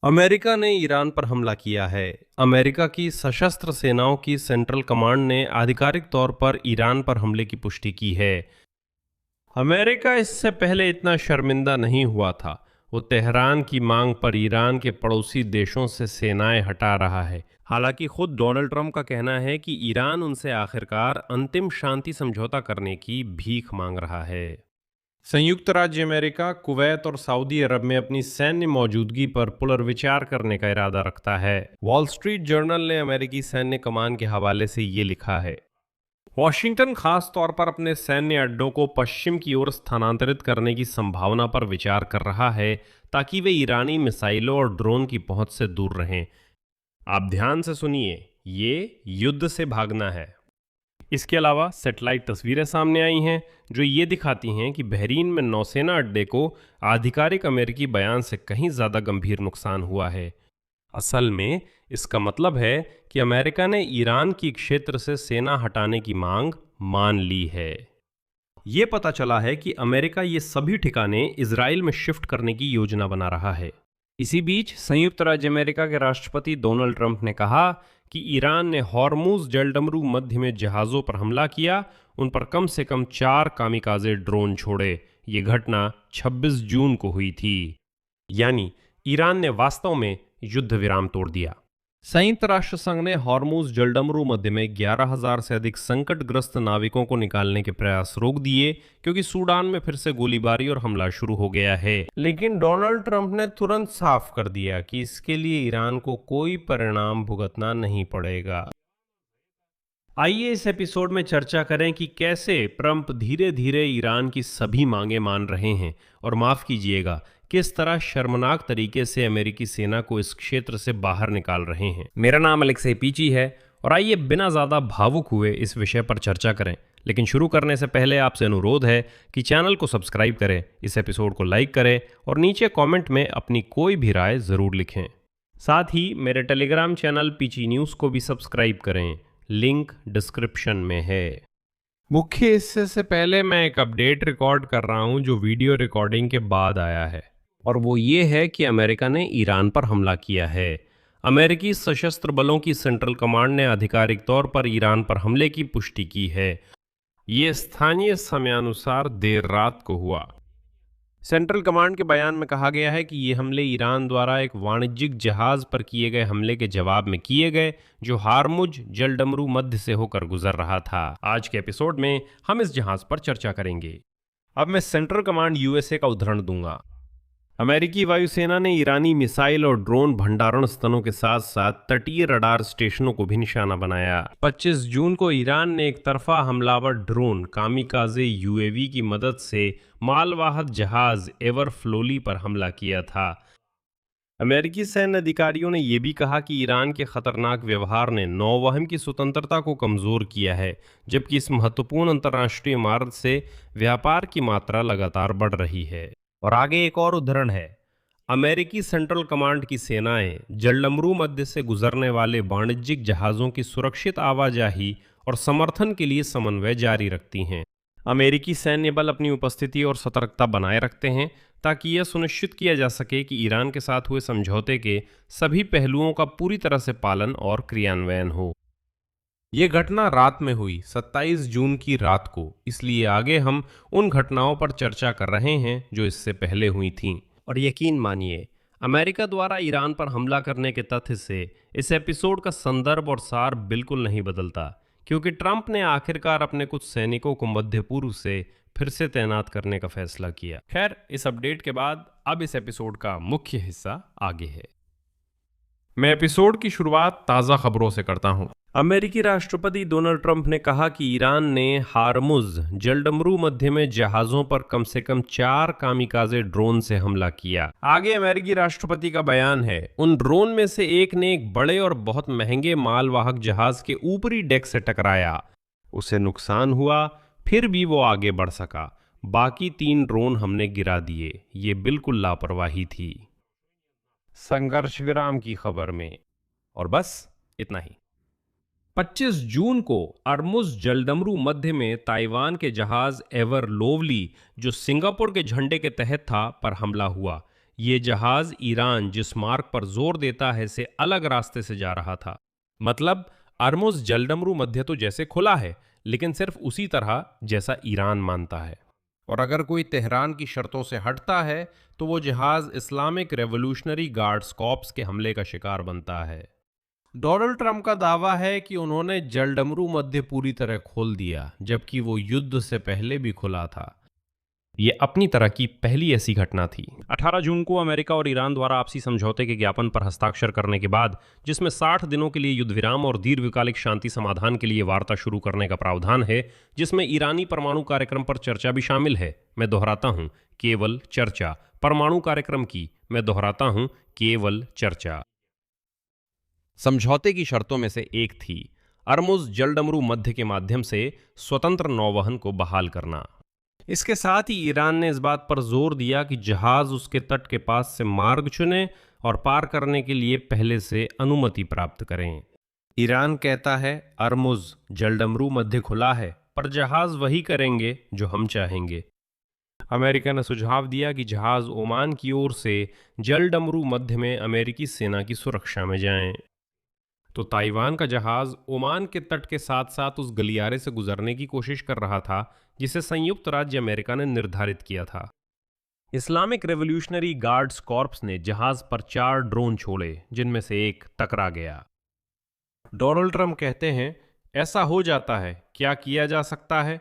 America ने Iran पर हमला किया है। अमेरिका की सशस्त्र सेनाओं की सेंट्रल कमांड ने आधिकारिक तौर पर ईरान पर हमले की पुष्टि की है। अमेरिका इससे पहले इतना शर्मिंदा नहीं हुआ था। वो तेहरान की मांग पर ईरान के पड़ोसी देशों से सेनाएं हटा रहा है। हालांकि खुद डोनाल्ड ट्रंप का कहना है कि ईरान उनसे आखिरकार अंतिम शांति समझौता करने की भीख मांग रहा है। संयुक्त राज्य अमेरिका कुवैत और सऊदी अरब में अपनी सैन्य मौजूदगी पर पुनर्विचार करने का इरादा रखता है। वॉल स्ट्रीट जर्नल ने अमेरिकी सैन्य कमान के हवाले से ये लिखा है। वॉशिंगटन खास तौर पर अपने सैन्य अड्डों को पश्चिम की ओर स्थानांतरित करने की संभावना पर विचार कर रहा है ताकि वे ईरानी मिसाइलों और ड्रोन की पहुंच से दूर रहें। आप ध्यान से सुनिए, ये युद्ध से भागना है। इसके अलावा सैटेलाइट तस्वीरें सामने आई हैं जो ये दिखाती हैं कि बहरीन में नौसेना अड्डे को आधिकारिक अमेरिकी बयान से कहीं ज़्यादा गंभीर नुकसान हुआ है। असल में इसका मतलब है कि अमेरिका ने ईरान की क्षेत्र से सेना हटाने की मांग मान ली है। ये पता चला है कि अमेरिका ये सभी ठिकाने इजराइल में शिफ्ट करने की योजना बना रहा है। इसी बीच संयुक्त राज्य अमेरिका के राष्ट्रपति डोनाल्ड ट्रंप ने कहा कि ईरान ने हॉर्मुज जलडमरू मध्य में जहाज़ों पर हमला किया, उन पर कम से कम 4 कामिकाज़े ड्रोन छोड़े। ये घटना 26 जून को हुई थी। यानी ईरान ने वास्तव में युद्ध विराम तोड़ दिया। संयुक्त राष्ट्र संघ ने हॉर्मुज जलडमरू मध्य में 11,000 से अधिक संकटग्रस्त नाविकों को निकालने के प्रयास रोक दिए क्योंकि सूडान में फिर से गोलीबारी और हमला शुरू हो गया है। लेकिन डोनाल्ड ट्रंप ने तुरंत साफ कर दिया कि इसके लिए ईरान को कोई परिणाम भुगतना नहीं पड़ेगा। आइए इस एपिसोड में चर्चा करें कि कैसे ट्रंप धीरे धीरे ईरान की सभी मांगें मान रहे हैं और माफ कीजिएगा, किस तरह शर्मनाक तरीके से अमेरिकी सेना को इस क्षेत्र से बाहर निकाल रहे हैं। मेरा नाम अलेक्सी पीची है और आइए बिना ज़्यादा भावुक हुए इस विषय पर चर्चा करें। लेकिन शुरू करने से पहले आपसे अनुरोध है कि चैनल को सब्सक्राइब करें, इस एपिसोड को लाइक करें और नीचे कमेंट में अपनी कोई भी राय ज़रूर लिखें। साथ ही मेरे टेलीग्राम चैनल पीची न्यूज़ को भी सब्सक्राइब करें, लिंक डिस्क्रिप्शन में है। मुख्य हिस्से से पहले मैं एक अपडेट रिकॉर्ड कर रहा हूं जो वीडियो रिकॉर्डिंग के बाद आया है, और वो ये है कि अमेरिका ने ईरान पर हमला किया है। अमेरिकी सशस्त्र बलों की सेंट्रल कमांड ने आधिकारिक तौर पर ईरान पर हमले की पुष्टि की है। ये स्थानीय समयानुसार देर रात को हुआ। सेंट्रल कमांड के बयान में कहा गया है कि ये हमले ईरान द्वारा एक वाणिज्यिक जहाज पर किए गए हमले के जवाब में किए गए जो हार्मुज जलडमरू मध्य से होकर गुजर रहा था। आज के एपिसोड में हम इस जहाज पर चर्चा करेंगे। अब मैं सेंट्रल कमांड यूएसए का उदाहरण दूंगा। अमेरिकी वायुसेना ने ईरानी मिसाइल और ड्रोन भंडारण स्थलों के साथ साथ तटीय रडार स्टेशनों को भी निशाना बनाया। 25 जून को ईरान ने एक तरफा हमलावर ड्रोन कामिकाज़े यूएवी की मदद से मालवाहक जहाज एवर फ्लोली पर हमला किया था। अमेरिकी सैन्य अधिकारियों ने यह भी कहा कि ईरान के खतरनाक व्यवहार ने नौवहन की स्वतंत्रता को कमज़ोर किया है, जबकि इस महत्वपूर्ण अंतर्राष्ट्रीय मार्ग से व्यापार की मात्रा लगातार बढ़ रही है। और आगे एक और उदाहरण है। अमेरिकी सेंट्रल कमांड की सेनाएं जलडमरू मध्य से गुजरने वाले वाणिज्यिक जहाज़ों की सुरक्षित आवाजाही और समर्थन के लिए समन्वय जारी रखती हैं। अमेरिकी सैन्य बल अपनी उपस्थिति और सतर्कता बनाए रखते हैं ताकि यह सुनिश्चित किया जा सके कि ईरान के साथ हुए समझौते के सभी पहलुओं का पूरी तरह से पालन और क्रियान्वयन हो। ये घटना रात में हुई, 27 जून की रात को, इसलिए आगे हम उन घटनाओं पर चर्चा कर रहे हैं जो इससे पहले हुई थीं। और यकीन मानिए, अमेरिका द्वारा ईरान पर हमला करने के तथ्य से इस एपिसोड का संदर्भ और सार बिल्कुल नहीं बदलता, क्योंकि ट्रंप ने आखिरकार अपने कुछ सैनिकों को मध्य पूर्व से फिर से तैनात करने का फैसला किया। खैर, इस अपडेट के बाद अब इस एपिसोड का मुख्य हिस्सा आगे है। मैं एपिसोड की शुरुआत ताज़ा खबरों से करता हूं। अमेरिकी राष्ट्रपति डोनाल्ड ट्रंप ने कहा कि ईरान ने हार्मुज जलडमरू मध्य में जहाज़ों पर कम से कम 4 कामिकाज़े ड्रोन से हमला किया। आगे अमेरिकी राष्ट्रपति का बयान है। उन ड्रोन में से एक ने एक बड़े और बहुत महंगे मालवाहक जहाज़ के ऊपरी डेक से टकराया। उसे नुकसान हुआ, फिर भी वो आगे बढ़ सका। बाकी 3 ड्रोन हमने गिरा दिए। ये बिल्कुल लापरवाही थी। संघर्ष विराम की खबर में, और बस इतना ही। 25 जून को अर्मुज जलडमरू मध्य में ताइवान के जहाज एवर लोवली, जो सिंगापुर के झंडे के तहत था, पर हमला हुआ। ये जहाज ईरान जिस मार्ग पर जोर देता है से अलग रास्ते से जा रहा था। मतलब अर्मुज जलडमरू मध्य तो जैसे खुला है, लेकिन सिर्फ उसी तरह जैसा ईरान मानता है। और अगर कोई तेहरान की शर्तों से हटता है तो वो जहाज इस्लामिक रेवोल्यूशनरी गार्ड्स कॉर्प्स के हमले का शिकार बनता है। डोनाल्ड ट्रंप का दावा है कि उन्होंने जलडमरू मध्य पूरी तरह खोल दिया, जबकि वो युद्ध से पहले भी खुला था। ये अपनी तरह की पहली ऐसी घटना थी। 18 जून को अमेरिका और ईरान द्वारा आपसी समझौते के ज्ञापन पर हस्ताक्षर करने के बाद, जिसमें 60 दिनों के लिए युद्ध विराम और दीर्घकालिक शांति समाधान के लिए वार्ता शुरू करने का प्रावधान है, जिसमें ईरानी परमाणु कार्यक्रम पर चर्चा भी शामिल है। मैं दोहराता हूं, केवल चर्चा। परमाणु कार्यक्रम की, मैं दोहराता हूं, केवल चर्चा। समझौते की शर्तों में से एक थी अर्मुज जलडमरू मध्य के माध्यम से स्वतंत्र नौवहन को बहाल करना। इसके साथ ही ईरान ने इस बात पर जोर दिया कि जहाज उसके तट के पास से मार्ग चुने और पार करने के लिए पहले से अनुमति प्राप्त करें। ईरान कहता है अर्मुज जलडमरू मध्य खुला है, पर जहाज वही करेंगे जो हम चाहेंगे। अमेरिका ने सुझाव दिया कि जहाज ओमान की ओर से जलडमरू मध्य में अमेरिकी सेना की सुरक्षा में जाएं। तो ताइवान का जहाज ओमान के तट के साथ साथ उस गलियारे से गुजरने की कोशिश कर रहा था जिसे संयुक्त राज्य अमेरिका ने निर्धारित किया था। इस्लामिक रेवोल्यूशनरी गार्ड्स कॉर्प्स ने जहाज पर 4 ड्रोन छोड़े, जिनमें से एक टकरा गया। डोनाल्ड ट्रंप कहते हैं, ऐसा हो जाता है, क्या किया जा सकता है?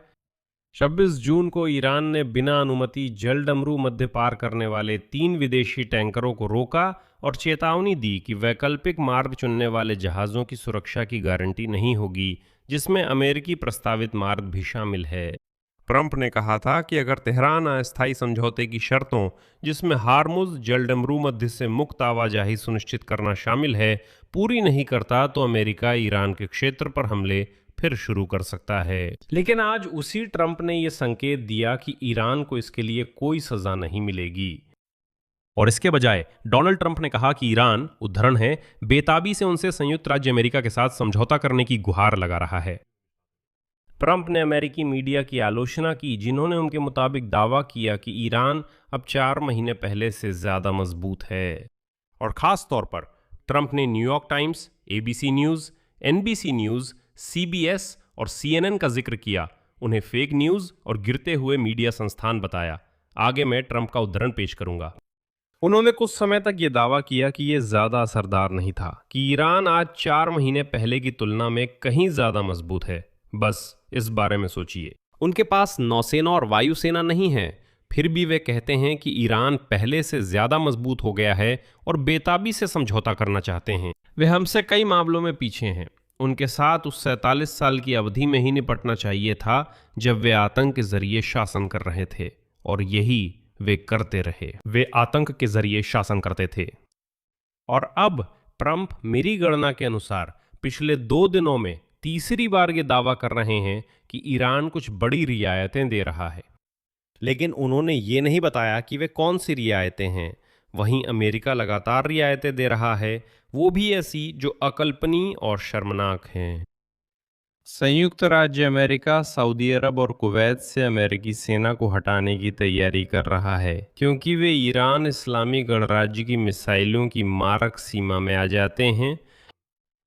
26 जून को ईरान ने बिना अनुमति जलडमरू मध्य पार करने वाले 3 विदेशी टैंकरों को रोका और चेतावनी दी कि वैकल्पिक मार्ग चुनने वाले जहाज़ों की सुरक्षा की गारंटी नहीं होगी, जिसमें अमेरिकी प्रस्तावित मार्ग भी शामिल है। ट्रंप ने कहा था कि अगर तेहरान अस्थायी समझौते की शर्तों, जिसमें हार्मुज जलडमरू मध्य से मुक्त आवाजाही सुनिश्चित करना शामिल है, पूरी नहीं करता तो अमेरिका ईरान के क्षेत्र पर हमले फिर शुरू कर सकता है। लेकिन आज उसी ट्रंप ने यह संकेत दिया कि ईरान को इसके लिए कोई सजा नहीं मिलेगी, और इसके बजाय डोनाल्ड ट्रंप ने कहा कि ईरान, उद्धरण है, बेताबी से उनसे संयुक्त राज्य अमेरिका के साथ समझौता करने की गुहार लगा रहा है। ट्रंप ने अमेरिकी मीडिया की आलोचना की, जिन्होंने उनके मुताबिक दावा किया कि ईरान अब 4 महीने पहले से ज्यादा मजबूत है। और खास तौर पर ट्रंप ने New York times, ABC news, NBC news, CBS और सीएनएन का जिक्र किया, उन्हें फेक न्यूज और गिरते हुए मीडिया संस्थान बताया। आगे मैं ट्रंप का उद्धरण पेश करूंगा। उन्होंने कुछ समय तक ये दावा किया कि यह ज्यादा असरदार नहीं था, कि ईरान आज 4 महीने पहले की तुलना में कहीं ज्यादा मजबूत है। बस इस बारे में सोचिए, उनके पास नौसेना और वायुसेना नहीं है, फिर भी वे कहते हैं कि ईरान पहले से ज्यादा मजबूत हो गया है और बेताबी से समझौता करना चाहते हैं। वे हमसे कई मामलों में पीछे हैं। उनके साथ उस 47 साल की अवधि में ही निपटना चाहिए था जब वे आतंक के जरिए शासन कर रहे थे, और यही वे करते रहे। वे आतंक के जरिए शासन करते थे। और अब ट्रंप मेरी गणना के अनुसार पिछले 2 दिनों में तीसरी बार ये दावा कर रहे हैं कि ईरान कुछ बड़ी रियायतें दे रहा है। लेकिन उन्होंने ये नहीं बताया कि वे कौन सी रियायतें हैं। वहीं अमेरिका लगातार रियायतें दे रहा है, वो भी ऐसी जो अकल्पनीय और शर्मनाक हैं। संयुक्त राज्य अमेरिका सऊदी अरब और कुवैत से अमेरिकी सेना को हटाने की तैयारी कर रहा है, क्योंकि वे ईरान इस्लामी गणराज्य की मिसाइलों की मारक सीमा में आ जाते हैं।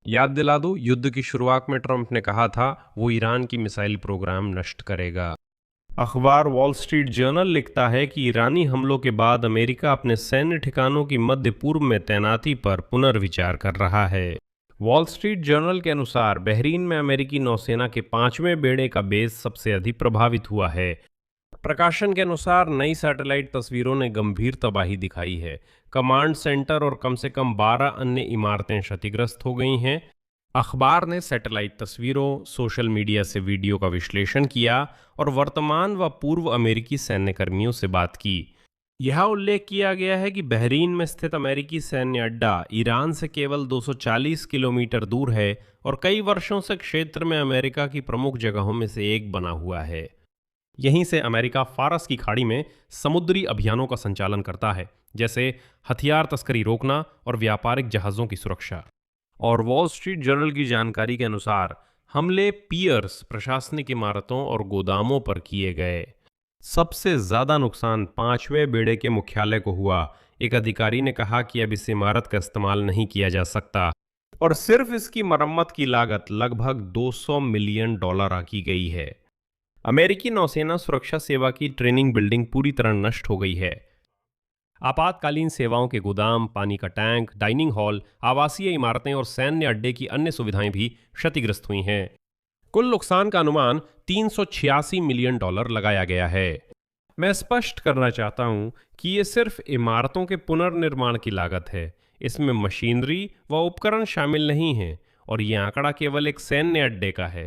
याद दिला दो, युद्ध की शुरुआत में ट्रंप ने कहा था वो ईरान की मिसाइल प्रोग्राम नष्ट करेगा। अखबार वॉल स्ट्रीट जर्नल लिखता है कि ईरानी हमलों के बाद अमेरिका अपने सैन्य ठिकानों की मध्य पूर्व में तैनाती पर पुनर्विचार कर रहा है। वॉल स्ट्रीट जर्नल के अनुसार बहरीन में अमेरिकी नौसेना के 5वें बेड़े का बेस सबसे अधिक प्रभावित हुआ है। प्रकाशन के अनुसार नई सैटेलाइट तस्वीरों ने गंभीर तबाही दिखाई है। कमांड सेंटर और कम से कम 12 अन्य इमारतें क्षतिग्रस्त हो गई हैं। अखबार ने सैटेलाइट तस्वीरों, सोशल मीडिया से वीडियो का विश्लेषण किया और वर्तमान व पूर्व अमेरिकी सैन्य कर्मियों से बात की। यह उल्लेख किया गया है कि बहरीन में स्थित अमेरिकी सैन्य अड्डा ईरान से केवल 240 किलोमीटर दूर है और कई वर्षों से क्षेत्र में अमेरिका की प्रमुख जगहों में से एक बना हुआ है। यहीं से अमेरिका फारस की खाड़ी में समुद्री अभियानों का संचालन करता है, जैसे हथियार तस्करी रोकना और व्यापारिक जहाज़ों की सुरक्षा। और वॉल स्ट्रीट जर्नल की जानकारी के अनुसार हमले पियर्स, प्रशासनिक इमारतों और गोदामों पर किए गए। सबसे ज़्यादा नुकसान 5वें बेड़े के मुख्यालय को हुआ। एक अधिकारी ने कहा कि अब इस इमारत का इस्तेमाल नहीं किया जा सकता और सिर्फ इसकी मरम्मत की लागत लगभग 200 मिलियन डॉलर आकी गई है। अमेरिकी नौसेना सुरक्षा सेवा की ट्रेनिंग बिल्डिंग पूरी तरह नष्ट हो गई है। आपातकालीन सेवाओं के गोदाम, पानी का टैंक, डाइनिंग हॉल, आवासीय इमारतें और सैन्य अड्डे की अन्य सुविधाएं भी क्षतिग्रस्त हुई हैं। कुल नुकसान का अनुमान 386 मिलियन डॉलर लगाया गया है। मैं स्पष्ट करना चाहता हूं कि ये सिर्फ इमारतों के पुनर्निर्माण की लागत है। इसमें मशीनरी व उपकरण शामिल नहीं हैं और ये आंकड़ा केवल एक सैन्य अड्डे का है।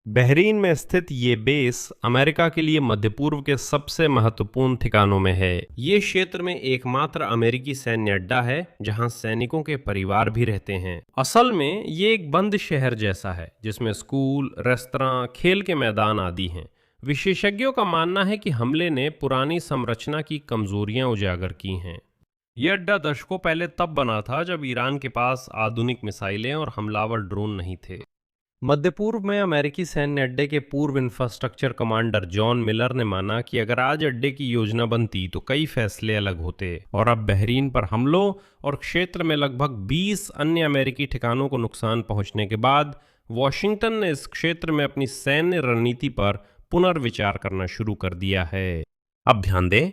बहरीन में स्थित ये बेस अमेरिका के लिए मध्य पूर्व के सबसे महत्वपूर्ण ठिकानों में है। ये क्षेत्र में एकमात्र अमेरिकी सैन्य अड्डा है जहां सैनिकों के परिवार भी रहते हैं। असल में ये एक बंद शहर जैसा है जिसमें स्कूल, रेस्तरां, खेल के मैदान आदि हैं। विशेषज्ञों का मानना है कि हमले ने पुरानी संरचना की कमजोरियां उजागर की हैं। यह अड्डा दशकों पहले तब बना था जब ईरान के पास आधुनिक मिसाइलें और हमलावर ड्रोन नहीं थे। मध्य पूर्व में अमेरिकी सैन्य अड्डे के पूर्व इंफ्रास्ट्रक्चर कमांडर जॉन मिलर ने माना कि अगर आज अड्डे की योजना बनती तो कई फैसले अलग होते और अब बहरीन पर हमलों और क्षेत्र में लगभग 20 अन्य अमेरिकी ठिकानों को नुकसान पहुंचने के बाद वॉशिंगटन ने इस क्षेत्र में अपनी सैन्य रणनीति पर पुनर्विचार करना शुरू कर दिया है। अब ध्यान दें,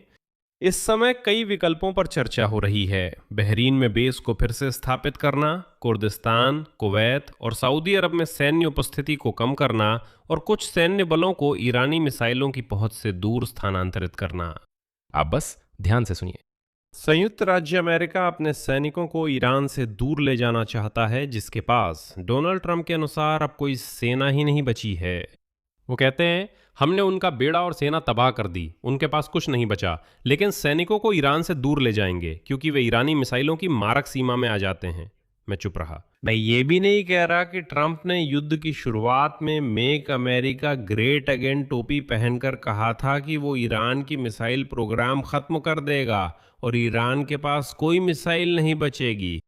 इस समय कई विकल्पों पर चर्चा हो रही है। बहरीन में बेस को फिर से स्थापित करना, कुर्दिस्तान, कुवैत और सऊदी अरब में सैन्य उपस्थिति को कम करना और कुछ सैन्य बलों को ईरानी मिसाइलों की पहुंच से दूर स्थानांतरित करना। आप बस ध्यान से सुनिए। संयुक्त राज्य अमेरिका अपने सैनिकों को ईरान से दूर ले जाना चाहता है, जिसके पास डोनाल्ड ट्रंप के अनुसार अब कोई सेना ही नहीं बची है। वो कहते हैं, हमने उनका बेड़ा और सेना तबाह कर दी, उनके पास कुछ नहीं बचा, लेकिन सैनिकों को ईरान से दूर ले जाएंगे क्योंकि वे ईरानी मिसाइलों की मारक सीमा में आ जाते हैं। मैं चुप रहा। मैं ये भी नहीं कह रहा कि ट्रंप ने युद्ध की शुरुआत में मेक अमेरिका ग्रेट अगेन टोपी पहनकर कहा था कि वो ईरान की मिसाइल प्रोग्राम खत्म कर देगा और ईरान के पास कोई मिसाइल नहीं बचेगी।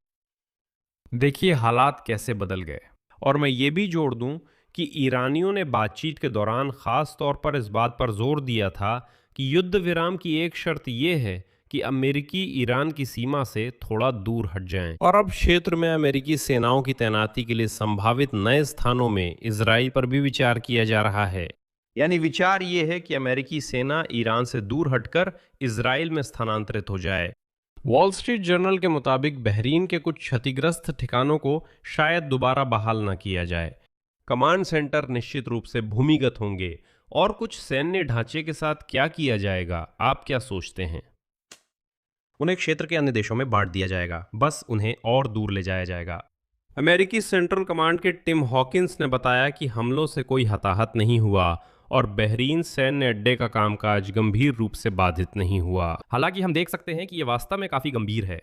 देखिए हालात कैसे बदल गए। और मैं ये भी जोड़ दूं कि ईरानियों ने बातचीत के दौरान खास तौर पर इस बात पर जोर दिया था कि युद्ध विराम की एक शर्त यह है कि अमेरिकी ईरान की सीमा से थोड़ा दूर हट जाएं और अब क्षेत्र में अमेरिकी सेनाओं की तैनाती के लिए संभावित नए स्थानों में इजराइल पर भी विचार किया जा रहा है। यानी विचार ये है कि अमेरिकी सेना ईरान से दूर हटकर इजराइल में स्थानांतरित हो जाए। वॉल स्ट्रीट जर्नल के मुताबिक बहरीन के कुछ क्षतिग्रस्त ठिकानों को शायद दोबारा बहाल न किया जाए। कमांड सेंटर निश्चित रूप से भूमिगत होंगे और कुछ सैन्य ढांचे के साथ क्या किया जाएगा, आप क्या सोचते हैं? उन्हें क्षेत्र के अन्य देशों में बांट दिया जाएगा, बस उन्हें और दूर ले जाया जाएगा। अमेरिकी सेंट्रल कमांड के टिम हॉकिंस ने बताया कि हमलों से कोई हताहत नहीं हुआ और बहरीन सैन्य अड्डे का कामकाज गंभीर रूप से बाधित नहीं हुआ। हालांकि हम देख सकते हैं कि यह वास्तव में काफी गंभीर है।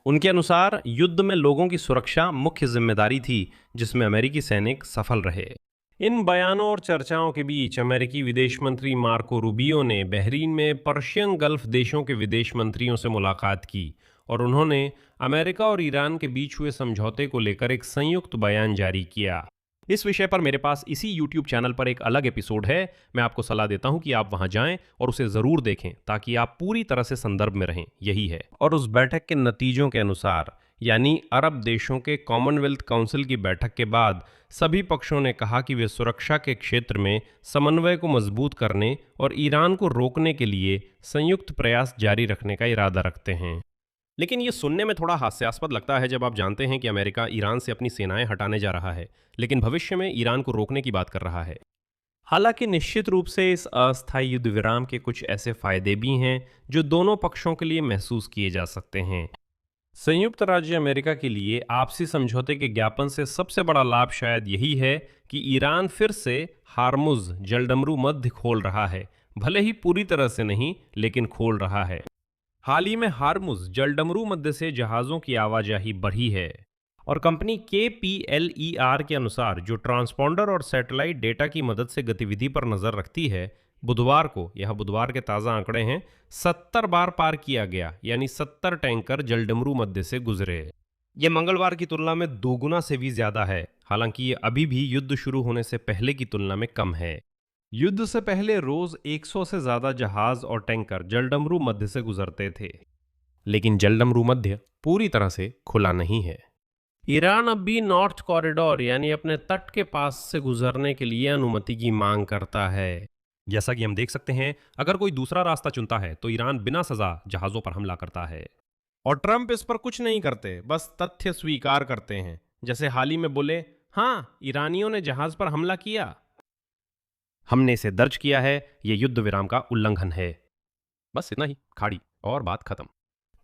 उनके अनुसार युद्ध में लोगों की सुरक्षा मुख्य जिम्मेदारी थी, जिसमें अमेरिकी सैनिक सफल रहे। इन बयानों और चर्चाओं के बीच अमेरिकी विदेश मंत्री मार्को रूबियो ने बहरीन में पर्शियन गल्फ देशों के विदेश मंत्रियों से मुलाकात की और उन्होंने अमेरिका और ईरान के बीच हुए समझौते को लेकर एक संयुक्त बयान जारी किया। इस विषय पर मेरे पास इसी YouTube चैनल पर एक अलग एपिसोड है। मैं आपको सलाह देता हूं कि आप वहां जाएं और उसे जरूर देखें ताकि आप पूरी तरह से संदर्भ में रहें। यही है। और उस बैठक के नतीजों के अनुसार, यानी अरब देशों के कॉमनवेल्थ काउंसिल की बैठक के बाद, सभी पक्षों ने कहा कि वे सुरक्षा के क्षेत्र में समन्वय को मजबूत करने और ईरान को रोकने के लिए संयुक्त प्रयास जारी रखने का इरादा रखते हैं। लेकिन ये सुनने में थोड़ा हास्यास्पद लगता है जब आप जानते हैं कि अमेरिका ईरान से अपनी सेनाएं हटाने जा रहा है, लेकिन भविष्य में ईरान को रोकने की बात कर रहा है। हालांकि निश्चित रूप से इस अस्थायी युद्ध विराम के कुछ ऐसे फायदे भी हैं जो दोनों पक्षों के लिए महसूस किए जा सकते हैं। संयुक्त राज्य अमेरिका के लिए आपसी समझौते के ज्ञापन से सबसे बड़ा लाभ शायद यही है कि ईरान फिर से हार्मुज जलडमरू मध्य खोल रहा है, भले ही पूरी तरह से नहीं, लेकिन खोल रहा है। हाल ही में हार्मुज जलडमरू मध्य से जहाज़ों की आवाजाही बढ़ी है और कंपनी KPLER के अनुसार, जो ट्रांसपॉन्डर और सैटेलाइट डेटा की मदद से गतिविधि पर नज़र रखती है, बुधवार को, यह बुधवार के ताज़ा आंकड़े हैं, 70 बार पार किया गया, यानी 70 टैंकर जलडमरू मध्य से गुजरे। यह मंगलवार की तुलना में 2 गुना से भी ज़्यादा है। हालांकि ये अभी भी युद्ध शुरू होने से पहले की तुलना में कम है। युद्ध से पहले रोज 100 से ज्यादा जहाज और टैंकर जलडमरू मध्य से गुजरते थे। लेकिन जलडमरू मध्य पूरी तरह से खुला नहीं है। ईरान अब भी नॉर्थ कॉरिडोर यानी अपने तट के पास से गुजरने के लिए अनुमति की मांग करता है। जैसा कि हम देख सकते हैं, अगर कोई दूसरा रास्ता चुनता है तो ईरान बिना सजा जहाजों पर हमला करता है। और ट्रंप इस पर कुछ नहीं करते, बस तथ्य स्वीकार करते हैं। जैसे हाल ही में बोले, हाँ, ईरानियों ने जहाज पर हमला किया, हमने इसे दर्ज किया है, यह युद्ध विराम का उल्लंघन है। बस इतना ही, खाड़ी और बात खत्म।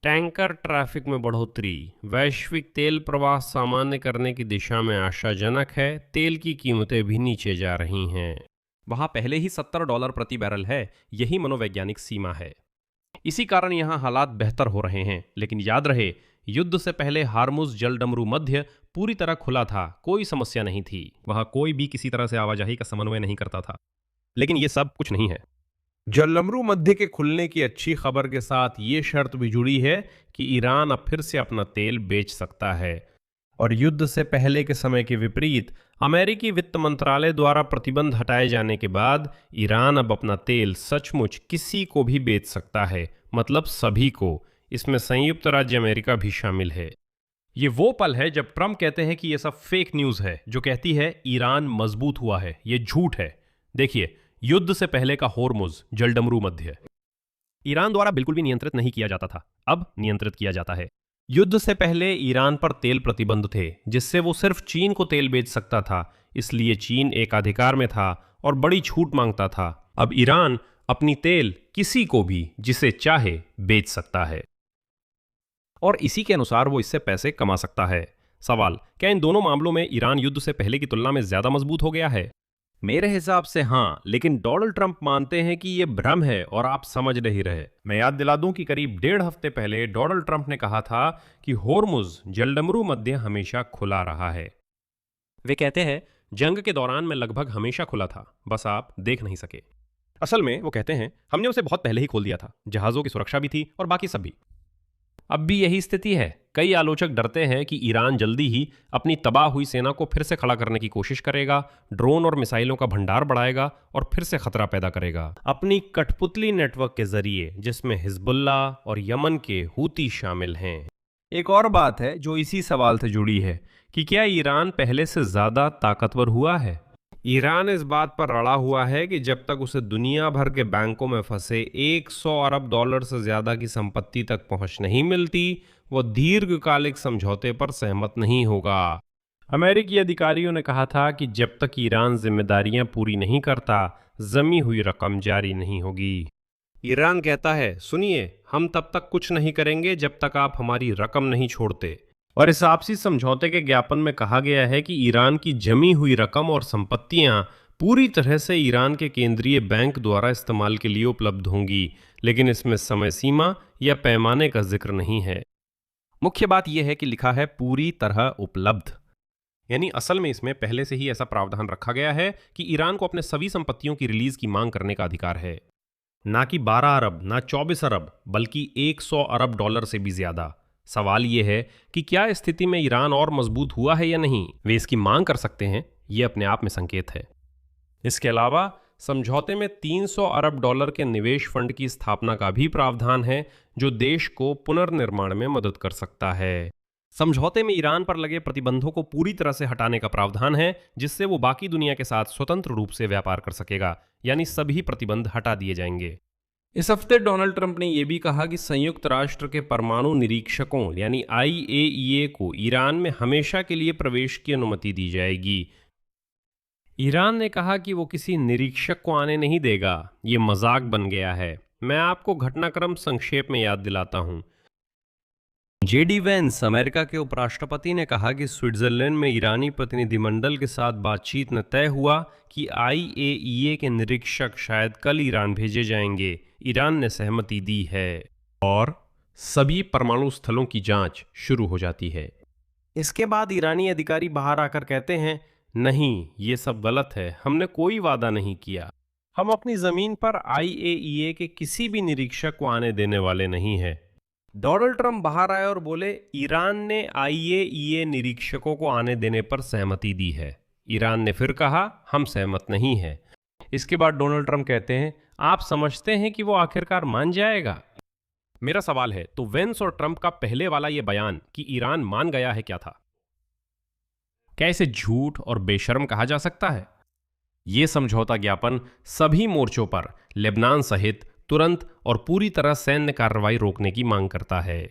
टैंकर ट्रैफिक में बढ़ोतरी, वैश्विक तेल प्रवाह सामान्य करने की दिशा में आशाजनक है। तेल की कीमतें भी नीचे जा रही हैं। वहां पहले ही $70 प्रति बैरल है, यही मनोवैज्ञानिक सीमा है। इसी कारण यहां हालात बेहतर हो रहे हैं। लेकिन याद रहे, युद्ध से पहले हार्मुज जलडमरू मध्य पूरी तरह खुला था, कोई समस्या नहीं थी। वहां कोई भी किसी तरह से आवाजाही का समन्वय नहीं करता था। लेकिन ये सब कुछ नहीं है। जलडमरू मध्य के खुलने की अच्छी खबर के साथ ये शर्त भी जुड़ी है कि ईरान अब फिर से अपना तेल बेच सकता है। और युद्ध से पहले के समय के विपरीत अमेरिकी वित्त मंत्रालय द्वारा प्रतिबंध हटाए जाने के बाद ईरान अब अपना तेल सचमुच किसी को भी बेच सकता है, मतलब सभी को। इसमें संयुक्त राज्य अमेरिका भी शामिल है। ये वो पल है जब ट्रंप कहते हैं कि ये सब फेक न्यूज़ है, जो कहती है ईरान मजबूत हुआ है। ये झूठ है। देखिए, युद्ध से पहले का होर्मुज जलडमरू मध्य ईरान द्वारा बिल्कुल भी नियंत्रित नहीं किया जाता था, अब नियंत्रित किया जाता है। युद्ध से पहले ईरान पर तेल प्रतिबंध थे, जिससे वो सिर्फ चीन को तेल बेच सकता था। इसलिए चीन एकाधिकार में था और बड़ी छूट मांगता था। अब ईरान अपनी तेल किसी को भी जिसे चाहे बेच सकता है, और इसी के अनुसार वो इससे पैसे कमा सकता है। सवाल, क्या इन दोनों मामलों में ईरान युद्ध से पहले की तुलना में ज्यादा मजबूत हो गया है? मेरे हिसाब से हाँ, लेकिन डोनाल्ड ट्रंप मानते हैं कि यह भ्रम है और आप समझ नहीं रहे। मैं याद दिला दूं कि करीब 1.5 हफ्ते पहले डोनाल्ड ट्रंप ने कहा था कि होर्मुज जलडमरू मध्य हमेशा खुला रहा है। वे कहते हैं, जंग के दौरान मैं लगभग हमेशा खुला था, बस आप देख नहीं सके। असल में वो कहते हैं, हमने उसे बहुत पहले ही खोल दिया था। जहाजों की सुरक्षा भी थी और बाकी सब भी। अब भी यही स्थिति है। कई आलोचक डरते हैं कि ईरान जल्दी ही अपनी तबाह हुई सेना को फिर से खड़ा करने की कोशिश करेगा, ड्रोन और मिसाइलों का भंडार बढ़ाएगा और फिर से खतरा पैदा करेगा अपनी कठपुतली नेटवर्क के जरिए, जिसमें हिजबुल्ला और यमन के हूती शामिल हैं। एक और बात है जो इसी सवाल से जुड़ी है कि क्या ईरान पहले से ज्यादा ताकतवर हुआ है। ईरान इस बात पर अड़ा हुआ है कि जब तक उसे दुनिया भर के बैंकों में फंसे $100 अरब से ज्यादा की संपत्ति तक पहुंच नहीं मिलती, वो दीर्घकालिक समझौते पर सहमत नहीं होगा। अमेरिकी अधिकारियों ने कहा था कि जब तक ईरान जिम्मेदारियां पूरी नहीं करता, जमी हुई रकम जारी नहीं होगी। ईरान कहता है, सुनिए, हम तब तक कुछ नहीं करेंगे जब तक आप हमारी रकम नहीं छोड़ते। और इस आपसी समझौते के ज्ञापन में कहा गया है कि ईरान की जमी हुई रकम और संपत्तियां पूरी तरह से ईरान के केंद्रीय बैंक द्वारा इस्तेमाल के लिए उपलब्ध होंगी, लेकिन इसमें समय सीमा या पैमाने का जिक्र नहीं है। मुख्य बात यह है कि लिखा है पूरी तरह उपलब्ध, यानी असल में इसमें पहले से ही ऐसा प्रावधान रखा गया है कि ईरान को अपने सभी संपत्तियों की रिलीज की मांग करने का अधिकार है। ना कि 12 अरब, ना 24 अरब, बल्कि $100 अरब से भी ज्यादा। सवाल यह है कि क्या इस स्थिति में ईरान और मजबूत हुआ है या नहीं। वे इसकी मांग कर सकते हैं, यह अपने आप में संकेत है। इसके अलावा समझौते में $300 अरब के निवेश फंड की स्थापना का भी प्रावधान है, जो देश को पुनर्निर्माण में मदद कर सकता है। समझौते में ईरान पर लगे प्रतिबंधों को पूरी तरह से हटाने का प्रावधान है, जिससे वो बाकी दुनिया के साथ स्वतंत्र रूप से व्यापार कर सकेगा, यानी सभी प्रतिबंध हटा दिए जाएंगे। इस हफ्ते डोनाल्ड ट्रंप ने यह भी कहा कि संयुक्त राष्ट्र के परमाणु निरीक्षकों यानी IAEA को ईरान में हमेशा के लिए प्रवेश की अनुमति दी जाएगी। ईरान ने कहा कि वो किसी निरीक्षक को आने नहीं देगा, ये मजाक बन गया है। मैं आपको घटनाक्रम संक्षेप में याद दिलाता हूं। JD वेंस, अमेरिका के उपराष्ट्रपति, ने कहा कि स्विट्जरलैंड में ईरानी प्रतिनिधिमंडल के साथ बातचीत में तय हुआ कि IAEA के निरीक्षक शायद कल ईरान भेजे जाएंगे। ईरान ने सहमति दी है और सभी परमाणु स्थलों की जांच शुरू हो जाती है। इसके बाद ईरानी अधिकारी बाहर आकर कहते हैं, नहीं, ये सब गलत है, हमने कोई वादा नहीं किया। हम अपनी जमीन पर IAEA के किसी भी निरीक्षक को आने देने वाले नहीं हैं। डोनाल्ड ट्रंप बाहर आए और बोले, ईरान ने IAEA निरीक्षकों को आने देने पर सहमति दी है। ईरान ने फिर कहा, हम सहमत नहीं हैं। इसके बाद डोनाल्ड ट्रंप कहते हैं, आप समझते हैं कि वो आखिरकार मान जाएगा? मेरा सवाल है, तो वेंस और ट्रंप का पहले वाला ये बयान कि ईरान मान गया है क्या था? क्या इसे झूठ और बेशर्म कहा जा सकता है? ये समझौता ज्ञापन सभी मोर्चों पर लेबनान सहित तुरंत और पूरी तरह सैन्य कार्रवाई रोकने की मांग करता है।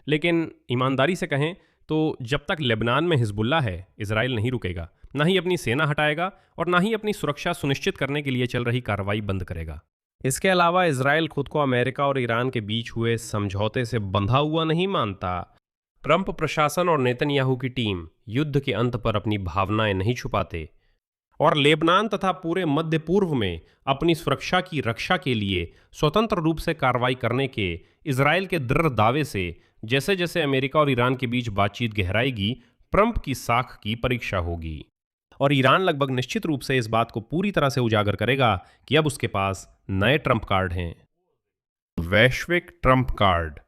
लेकिन ईमानदारी से कहें तो जब तक लेबनान में हिजबुल्ला है, इजराइल नहीं रुकेगा, ना ही अपनी सेना हटाएगा और ना ही अपनी सुरक्षा सुनिश्चित करने के लिए चल रही कार्रवाई बंद करेगा। इसके अलावा इजराइल खुद को अमेरिका और ईरान के बीच हुए समझौते से बंधा हुआ नहीं मानता। ट्रंप प्रशासन और नेतन्याहू की टीम युद्ध के अंत पर अपनी भावनाएं नहीं छुपाते और लेबनान तथा पूरे मध्य पूर्व में अपनी सुरक्षा की रक्षा के लिए स्वतंत्र रूप से कार्रवाई करने के इजराइल के दृढ़ दावे से जैसे जैसे अमेरिका और ईरान के बीच बातचीत गहराएगी, ट्रंप की साख की परीक्षा होगी। और ईरान लगभग निश्चित रूप से इस बात को पूरी तरह से उजागर करेगा कि अब उसके पास नए ट्रंप कार्ड हैं। वैश्विक ट्रंप कार्ड,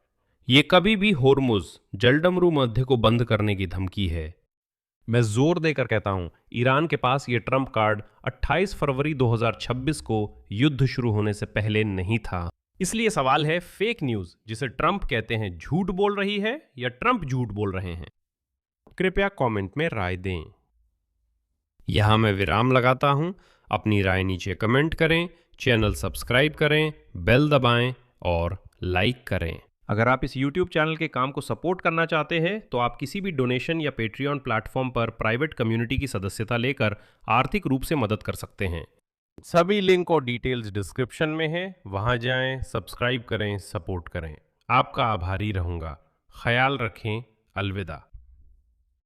ये कभी भी होर्मुज जलडमरू मध्य को बंद करने की धमकी है। मैं जोर देकर कहता हूं, ईरान के पास ये ट्रंप कार्ड 28 फरवरी 2026 को युद्ध शुरू होने से पहले नहीं था। इसलिए सवाल है, फेक न्यूज जिसे ट्रंप कहते हैं झूठ बोल रही है या ट्रंप झूठ बोल रहे हैं? कृपया कमेंट में राय दें। यहां मैं विराम लगाता हूं। अपनी राय नीचे कमेंट करें, चैनल सब्सक्राइब करें, बेल दबाएं और लाइक करें। अगर आप इस YouTube चैनल के काम को सपोर्ट करना चाहते हैं तो आप किसी भी डोनेशन या पेट्रियन प्लेटफॉर्म पर प्राइवेट कम्युनिटी की सदस्यता लेकर आर्थिक रूप से मदद कर सकते हैं। सभी लिंक और डिटेल्स डिस्क्रिप्शन में हैं, वहां जाएं, सब्सक्राइब करें, सपोर्ट करें। आपका आभारी रहूंगा। ख्याल रखें। अलविदा।